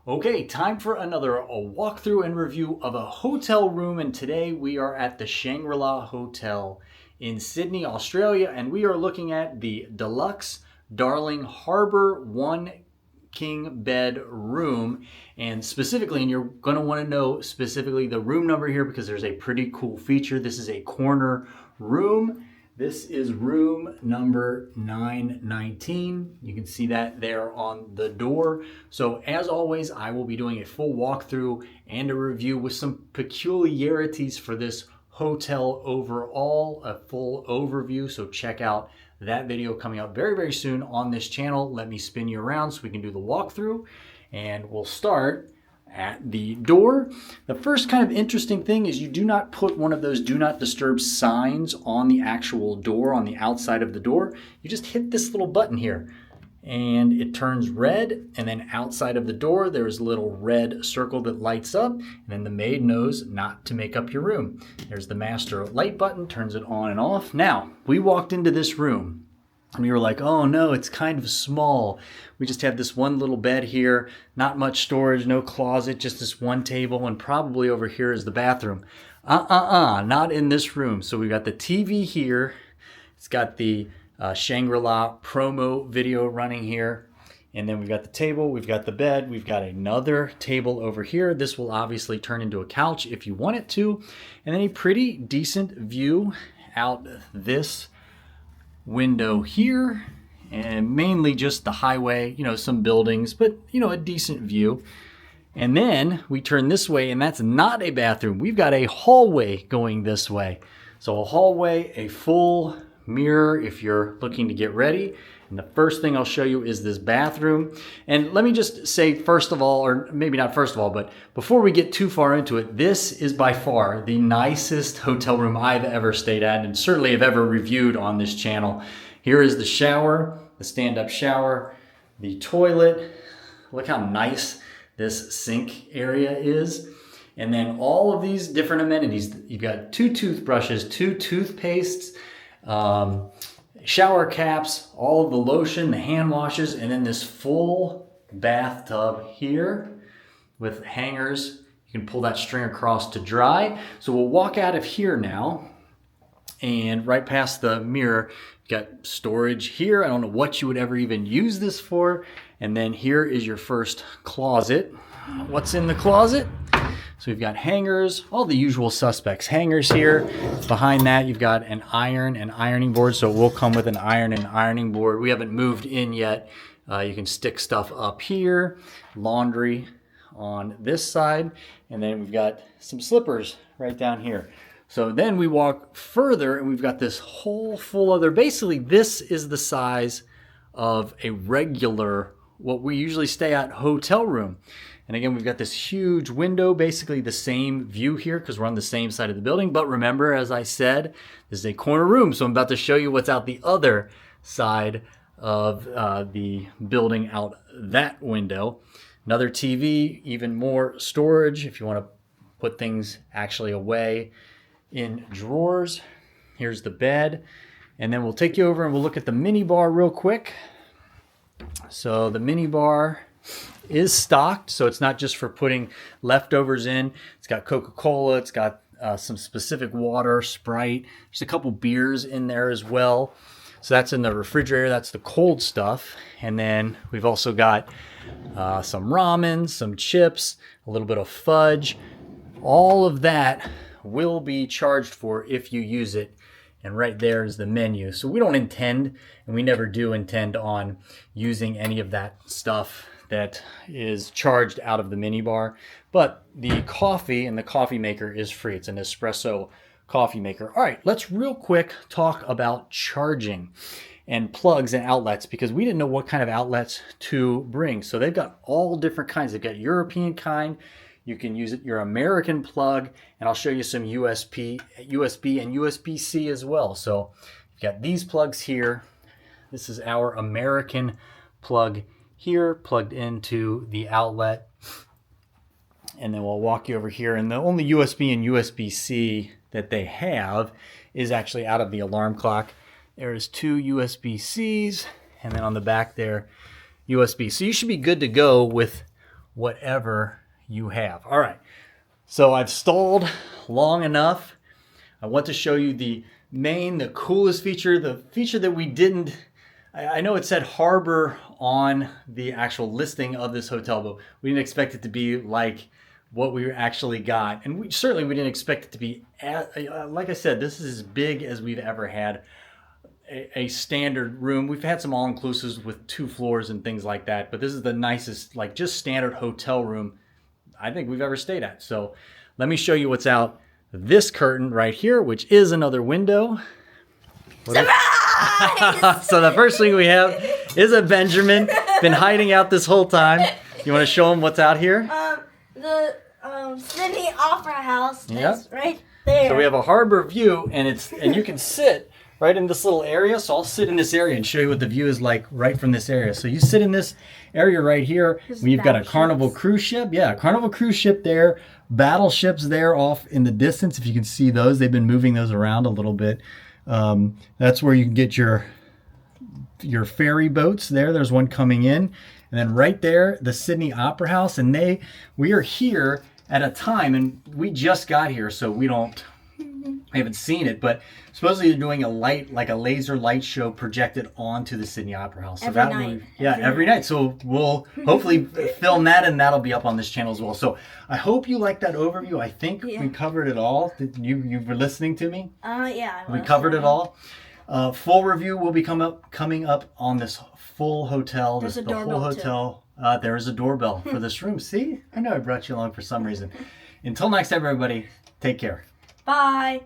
Okay, time for another walkthrough and review of a hotel room, and today we are at the Shangri-La Hotel in Sydney, Australia, and we are looking at the Deluxe Darling Harbour 1 king bed room, and specifically, and you're going to want to know specifically the room number here because there's a pretty cool feature. This is a corner room. This is room number 919. You can see that there on the door. So as always, I will be doing a full walkthrough and a review with some peculiarities for this hotel overall, a full overview. So check out that video coming up very, very soon on this channel. Let me spin you around so we can do the walkthrough, and we'll start at the door. The first kind of interesting thing is you do not put one of those do not disturb signs on the actual door, on the outside of the door. You just hit this little button here and it turns red, and then outside of the door there's a little red circle that lights up, and then the maid knows not to make up your room. There's the master light button, turns it on and off. Now, we walked into this room and we were like, oh no, it's kind of small. We just have this one little bed here, not much storage, no closet, just this one table, and probably over here is the bathroom. Not in this room. So we've got the TV here. It's got the Shangri-La promo video running here. And then we've got the table, we've got the bed, we've got another table over here. This will obviously turn into a couch if you want it to. And then a pretty decent view out this window here, and mainly just the highway, some buildings, but a decent view. And then we turn this way, and that's not a bathroom. We've got a hallway going this way. So a hallway, a full mirror if you're looking to get ready. And the first thing I'll show you is this bathroom. And let me just say, first of all, or maybe not first of all, but before we get too far into it, this is by far the nicest hotel room I've ever stayed at, and certainly have ever reviewed on this channel. Here is the shower, the stand-up shower, the toilet. Look how nice this sink area is. And then all of these different amenities. You've got 2 toothbrushes, 2 toothpastes, shower caps, all of the lotion, the hand washes, and then this full bathtub here with hangers. You can pull that string across to dry. So we'll walk out of here now, and right past the mirror, you've got storage here. I don't know what you would ever even use this for. And then here is your first closet. What's in the closet? So we've got hangers, all the usual suspects. Hangers here. Behind that, you've got an iron and ironing board. So it will come with an iron and ironing board. We haven't moved in yet. You can stick stuff up here. Laundry on this side. And then we've got some slippers right down here. So then we walk further, and we've got this whole full other, basically this is the size of a regular, what we usually stay at, hotel room. And again, we've got this huge window, basically the same view here because we're on the same side of the building. But remember, as I said, this is a corner room. So I'm about to show you what's out the other side of the building, out that window. Another TV, even more storage if you want to put things actually away in drawers. Here's the bed. And then we'll take you over and we'll look at the mini bar real quick. So the mini bar is stocked, so it's not just for putting leftovers in. It's got Coca-Cola, it's got some specific water, Sprite. There's a couple beers in there as well. So that's in the refrigerator, that's the cold stuff. And then we've also got some ramen, some chips, a little bit of fudge. All of that will be charged for if you use it. And right there is the menu. So we don't intend, and we never do intend on using any of that stuff that is charged out of the mini bar. But the coffee and the coffee maker is free. It's an espresso coffee maker. All right, let's real quick talk about charging and plugs and outlets, because we didn't know what kind of outlets to bring. So they've got all different kinds. They've got European kind. You can use it, your American plug, and I'll show you some USB and USB-C as well. So you've got these plugs here. This is our American plug here, plugged into the outlet. And then we'll walk you over here. And the only USB and USB-C that they have is actually out of the alarm clock. There's 2 USB-Cs, and then on the back there, USB. So you should be good to go with whatever you have. All right, so I've stalled long enough. I want to show you the coolest feature, the feature that we didn't, I know it said harbor on the actual listing of this hotel, but we didn't expect it to be like what we actually got. And we didn't expect it to be, like I said, this is as big as we've ever had a standard room. We've had some all-inclusives with 2 floors and things like that, but this is the nicest, like just standard hotel room I think we've ever stayed at. So let me show you what's out this curtain right here, which is another window. Surprise! So the first thing we have is a Benjamin, been hiding out this whole time. You want to show him what's out here? The Sydney Opera House Yep. is right there. So we have a harbor view, and you can sit right in this little area. So I'll sit in this area and show you what the view is like right from this area. So you sit in this area right here. We've got a Carnival cruise ship. Yeah, Carnival cruise ship there. Battleships there off in the distance. If you can see those, they've been moving those around a little bit. That's where you can get your ferry boats there. There's one coming in. And then right there, the Sydney Opera House. And we are here at a time, and we just got here, so we haven't seen it, but supposedly they're doing a laser light show projected onto the Sydney Opera House. So every night. Every night. So we'll hopefully film that, and that'll be up on this channel as well. So I hope you liked that overview. I think we covered it all. You were listening to me? Yeah. We covered it all. Full review will be coming up on this full hotel. There's a the whole doorbell, hotel. There is a doorbell for this room. See? I know I brought you along for some reason. Until next time, everybody, take care. Bye.